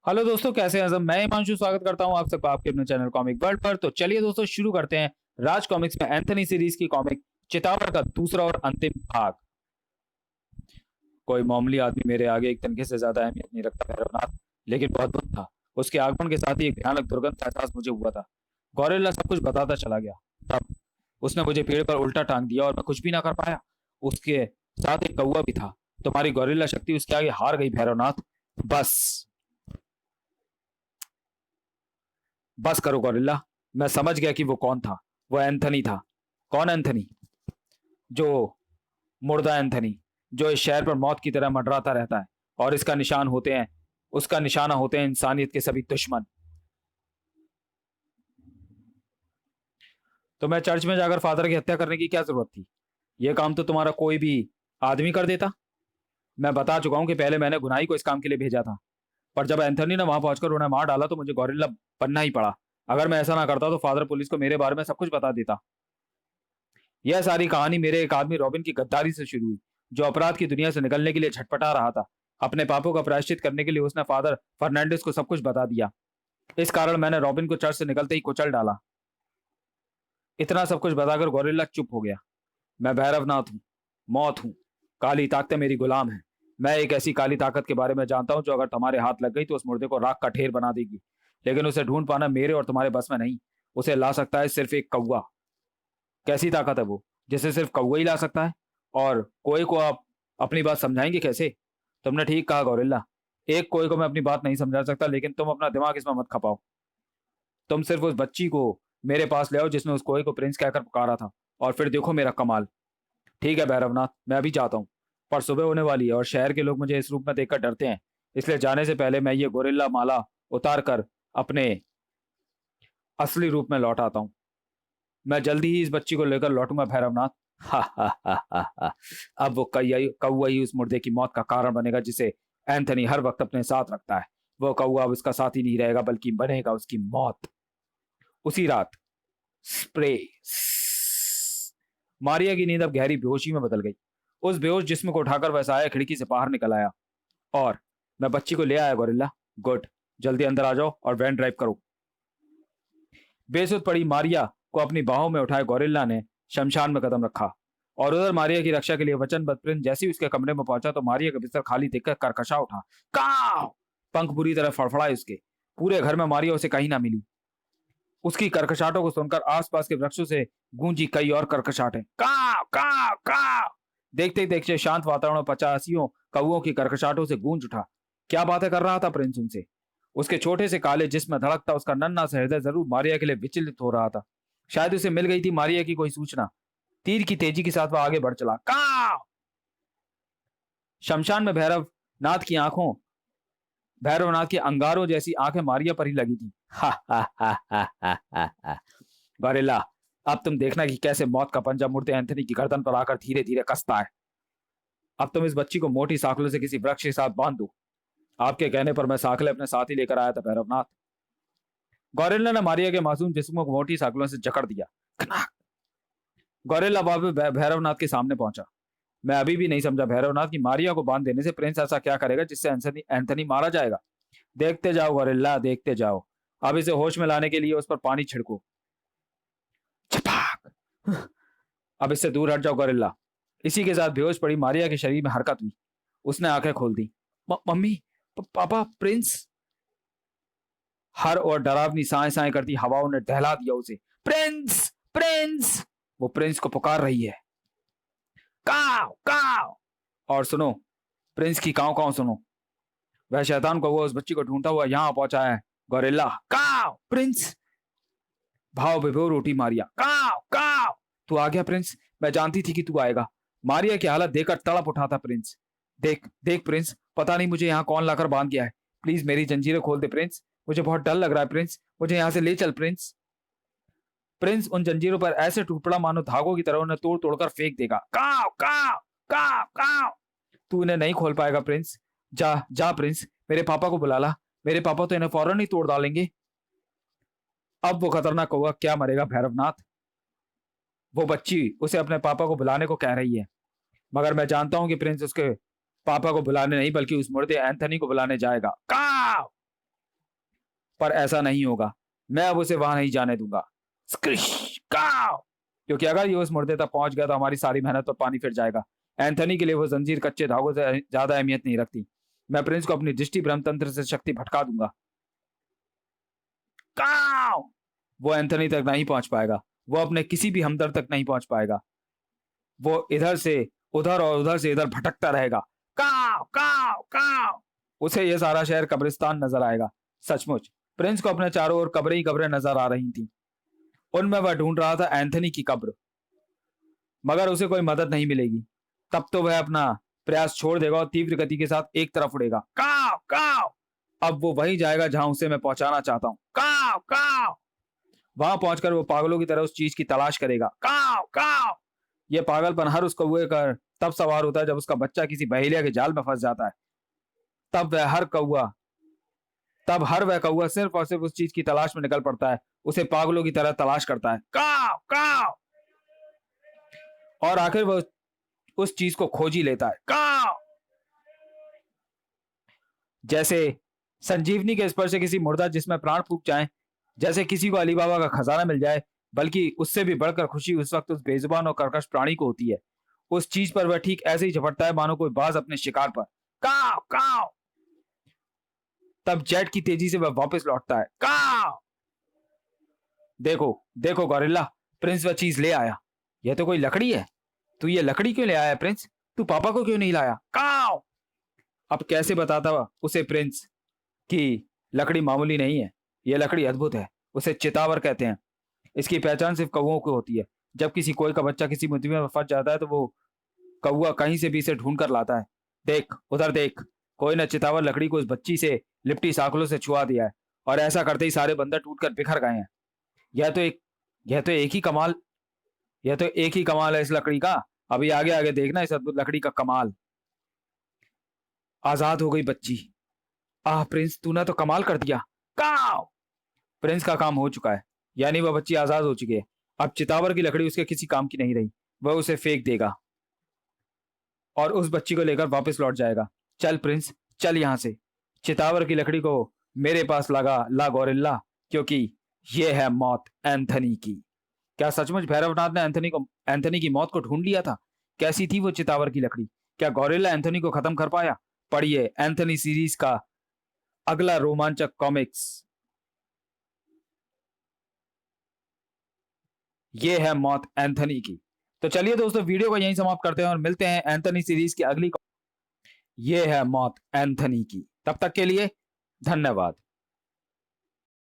Hello दोस्तों, कैसे हैं सब। मैं हिमांशु स्वागत करता हूं आप सबका आपके अपने चैनल कॉमिक वर्ल्ड पर। तो चलिए दोस्तों, शुरू करते हैं राज कॉमिक्स में एंथनी सीरीज की कॉमिक चितावर का दूसरा और अंतिम भाग। कोई मामूली आदमी मेरे आगे एक तनखे से ज्यादा अहमियत नहीं रखता भैरवनाथ, लेकिन बहुत बुद्ध था। उसके आगमन के साथ ही एक भयानक दुर्गंध का एहसास मुझे हुआ था। गौरेला सब कुछ बताता चला गया। तब उसने मुझे पेड़ पर उल्टा टांग दिया और मैं कुछ भी ना कर पाया। उसके साथ एक कौवा भी था। तुम्हारी गौरेला शक्ति उसके आगे हार गई भैरवनाथ। बस बस करो गौरिल्ला। मैं समझ गया कि वो कौन था। वो एंथनी था। कौन एंथनी? जो मुर्दा एंथनी, जो इस शहर पर मौत की तरह मंडराता रहता है। और इसका निशान होते हैं, उसका निशाना होते हैं इंसानियत के सभी दुश्मन। तो मैं चर्च में जाकर फादर की हत्या करने की क्या जरूरत थी? यह काम तो तुम्हारा कोई भी आदमी कर देता। मैं बता चुका हूं कि पहले मैंने गुनाही को इस काम के लिए भेजा था, पर जब एंथनी ने वहां पहुंचकर उन्हें मार डाला तो मुझे गौरिल्ला बनना ही पड़ा। अगर मैं ऐसा ना करता तो फादर पुलिस को मेरे बारे में सब कुछ बता देता। यह सारी कहानी मेरे एक आदमी रॉबिन की गद्दारी से शुरू हुई, जो अपराध की दुनिया से निकलने के लिए झटपटा रहा था। अपने पापों का प्रायश्चित करने के लिए उसने फादर फर्नांडिस को सब कुछ बता दिया। इस कारण मैंने रॉबिन को चर्च से निकलते ही कुचल डाला। इतना सब कुछ बताकर गोरिल्ला चुप हो गया। मैं भैरवनाथ हूँ, मौत हूँ। काली ताकतें मेरी गुलाम हैं। मैं एक ऐसी काली ताकत के बारे में जानता हूँ जो अगर तुम्हारे हाथ लग गई तो उस मुर्दे को राख का ढेर बना देगी। लेकिन उसे ढूंढ पाना मेरे और तुम्हारे बस में नहीं। उसे ला सकता है सिर्फ एक कौवा। कैसी ताकत है वो जिसे सिर्फ कौवा ही ला सकता है? और कोई को आप अपनी बात समझाएंगे कैसे? तुमने ठीक कहा गौरिल्ला। एक कोई को मैं अपनी बात नहीं समझा सकता, लेकिन तुम अपना दिमाग इसमें मत खपाओ। तुम सिर्फ उस बच्ची को मेरे पास ले आओ जिसने उस कोई को प्रिंस कहकर पुकारा था, और फिर देखो मेरा कमाल। ठीक है भैरवनाथ, मैं अभी जाता हूँ। पर सुबह होने वाली है और शहर के लोग मुझे इस रूप में देखकर डरते हैं। इसलिए जाने से पहले मैं ये गोरिल्ला माला उतार कर अपने असली रूप में लौट आता हूँ। मैं जल्दी ही इस बच्ची को लेकर लौटूंगा भैरवनाथ। हा हा हा हा हा। अब वो कौआ ही उस मुर्दे की मौत का कारण बनेगा जिसे एंथनी हर वक्त अपने साथ रखता है। वो कौआ अब उसका साथ ही नहीं रहेगा, बल्कि बनेगा उसकी मौत। उसी रात स्प्रे। मारिया की नींद अब गहरी बेहोशी में बदल गई। उस बेहोश जिस्म को उठाकर वह साया खिड़की से बाहर निकल आया और मैं बच्ची को ले आया गोरिल्ला। गुड। जल्दी अंदर आ जाओ और वैन ड्राइव करो। बेसुध पड़ी मारिया को अपनी बाहों में उठाए गोरिल्ला ने शमशान में कदम रखा। और उधर मारिया की रक्षा के लिए वचनबद्ध प्रिंस जैसे ही उसके कमरे में पहुंचा तो मारिया का बिस्तर खाली देखकर करकशा उठा। काव! पंख बुरी तरह फड़फड़ाए उसके। पूरे घर में मारिया उसे कहीं ना मिली। उसकी करकशाटों को सुनकर आसपास के वृक्षों से गूंजी कई और करकशाटें। काव काव काव! देखते ही देखते शांत वातावरण में पचासियों कौओं की करकशाटों से गूंज उठा। क्या बातें कर रहा था प्रिंस उनसे? उसके छोटे से काले जिस्म में धड़कता उसका नन्हा सा हृदय जरूर मारिया के लिए विचलित हो रहा था। शायद उसे मिल गई थी मारिया की कोई सूचना। तीर की तेजी के साथ वह आगे बढ़ चला। काव! शमशान में भैरवनाथ की अंगारों जैसी आंखें मारिया पर ही लगी थी। हा हा हा हा हा हा हा। गोरिल्ला, अब तुम देखना कि कैसे मौत का पंजा मुर्दे एंथनी की गर्दन पर आकर धीरे धीरे कसता है। अब तुम इस बच्ची को मोटी साखलों से किसी वृक्ष के साथ बांध दो। आपके कहने पर मैं साखले अपने साथ ही लेकर आया था भैरवनाथ। गोरिल्ला ने मारिया के मासूम जिस्म को मोटी साखलों से जकड़ दिया। खनाक! गोरिल्ला वापस भैरवनाथ के सामने पहुंचा। मैं अभी भी नहीं समझा भैरवनाथ की मारिया को बांध देने से प्रिंस ऐसा क्या करेगा जिससे एंथनी एंथनी मारा जाएगा। देखते जाओ गोरिल्ला, देखते जाओ। अब इसे होश में लाने के लिए उस पर पानी छिड़को। छपाक! अब इससे दूर हट जाओ गोरिल्ला। इसी के साथ बेहोश पड़ी मारिया के शरीर में हरकत हुई। उसने आंखें खोल दी। मम्मी, पापा, प्रिंस। हर और डरावनी साए साए करती हवाओं ने दहला दिया उसे। प्रिंस! प्रिंस! वो प्रिंस को पुकार रही है। काव काव! और सुनो, प्रिंस की काव काव सुनो। वह शैतान को वो उस बच्ची को ढूंढता हुआ यहां पहुंचा है। गोरिल्ला! काव! प्रिंस! भाव विभोर उठी मारिया। काव काव! तू आ गया प्रिंस। मैं जानती थी कि तू आएगा। मारिया की हालत देखकर तड़प उठा था प्रिंस। देख देख प्रिंस, पता नहीं मुझे यहाँ कौन लाकर बांध गया है। प्लीज मेरी जंजीरें खोल दे प्रिंस। मुझे बहुत डर लग रहा है प्रिंस। मुझे यहाँ से ले चल प्रिंस। प्रिंस उन जंजीरों पर ऐसे टूट पड़ा मानो धागों की तरह उन्हें तोड़ तोड़कर फेंक देगा। काव काव काव काव! तू इन्हें नहीं खोल पाएगा प्रिंस। जा जा प्रिंस, मेरे पापा को बुला ला। मेरे पापा तो इन्हें फौरन ही तोड़ डालेंगे। अब वो खतरनाक कौवा क्या मरेगा भैरवनाथ। वो बच्ची उसे अपने पापा को बुलाने को कह रही है, मगर मैं जानता हूं कि प्रिंस उसके पापा को बुलाने नहीं बल्कि उस मुर्दे एंथनी को बुलाने जाएगा। काव! पर ऐसा नहीं होगा। मैं अब उसे वहां नहीं जाने दूंगा। स्क्रिश, काव! क्योंकि अगर ये उस मुर्दे तक पहुंच गया तो हमारी सारी मेहनत पर पानी फिर जाएगा। एंथनी के लिए वो जंजीर कच्चे धागों से ज्यादा अहमियत नहीं रखती। मैं प्रिंस को अपनी दृष्टि भ्रम तंत्र से शक्ति भटका दूंगा। काव! वो एंथनी तक नहीं पहुंच पाएगा। वो अपने किसी भी हमदर्द तक नहीं पहुंच पाएगा। वो इधर से उधर और उधर से इधर भटकता रहेगा। काव काव काव! उसे यह सारा शहर कब्रिस्तान नजर आएगा। सचमुच प्रिंस को अपने चारों ओर कब्रें ही कब्रें नजर आ रही थी। उनमें वह ढूंढ रहा था एंथनी की कब्र, मगर उसे कोई मदद नहीं मिलेगी। तब तो वह अपना प्रयास छोड़ देगा और तीव्र गति के साथ एक तरफ उड़ेगा। काव काव! अब वो वहीं जाएगा जहां उसे मैं पहुंचाना चाहता हूं। काव काव! वहां पहुंचकर वो पागलों की तरह उस चीज की तलाश करेगा। काव काव! ये पागलपन हर उस कौवे का तब सवार होता है जब उसका बच्चा किसी बहेलिया के जाल में फंस जाता है। तब हर वह कौवा सिर्फ और सिर्फ उस चीज की तलाश में निकल पड़ता है, उसे पागलों की तरह तलाश करता है। काव काव! और आखिर वह उस चीज को खोज ही लेता है। काव! जैसे संजीवनी के स्पर्श से किसी मुर्दा जिसमें प्राण फूक जाए, जैसे किसी को अलीबाबा का खजाना मिल जाए, बल्कि उससे भी बढ़कर खुशी उस वक्त उस बेजुबान और कर्कश प्राणी को होती है। उस चीज पर वह ठीक ऐसे ही झपटता है मानो कोई बाज अपने शिकार पर। काव काव! तब जेट की तेजी से वह वापस लौटता है। काव! देखो देखो गौरिल्ला, प्रिंस वह चीज ले आया। यह तो कोई लकड़ी है। तू ये लकड़ी क्यों ले आया प्रिंस? तू पापा को क्यों नहीं लाया? काव! अब कैसे बताता उसे प्रिंस कि लकड़ी मामूली नहीं है, यह लकड़ी अद्भुत है। उसे चितावर कहते हैं। इसकी पहचान सिर्फ कौओं को होती है। जब किसी कोई का बच्चा किसी मुसीबत में फंस जाता है तो वो कौआ कहीं से भी इसे ढूंढ कर लाता है। देख उधर देख, कोई न चितावर लकड़ी को उस बच्ची से लिपटी साखलों से छुआ दिया है, और ऐसा करते ही सारे बंदर टूटकर बिखर गए हैं। यह तो एक यह तो एक ही कमाल यह तो एक ही कमाल है इस लकड़ी का। अभी आगे आगे देखना इस अद्भुत लकड़ी का कमाल। आजाद हो गई बच्ची। आह प्रिंस, तूने तो कमाल कर दिया। काव! प्रिंस का काम हो चुका है, यानी वह बच्ची आजाद हो चुकी है। अब चितावर की लकड़ी उसके किसी काम की नहीं रही। वह उसे फेंक देगा और उस बच्ची को लेकर वापस लौट जाएगा। चल प्रिंस, चल यहां से। चितावर की लकड़ी को मेरे पास ला गौरिल्ला, क्योंकि यह है मौत एंथनी की। क्या सचमुच भैरवनाथ ने एंथनी की मौत को ढूंढ लिया था? कैसी थी वो चितावर की लकड़ी? क्या गौरिल्ला एंथनी को खत्म कर पाया? पढ़िए एंथनी सीरीज का अगला रोमांचक कॉमिक्स, ये है मौत एंथनी की। तो चलिए दोस्तों, वीडियो को यहीं समाप्त करते हैं और मिलते हैं एंथनी सीरीज की अगली। ये है मौत एंथनी की। तब तक के लिए धन्यवाद।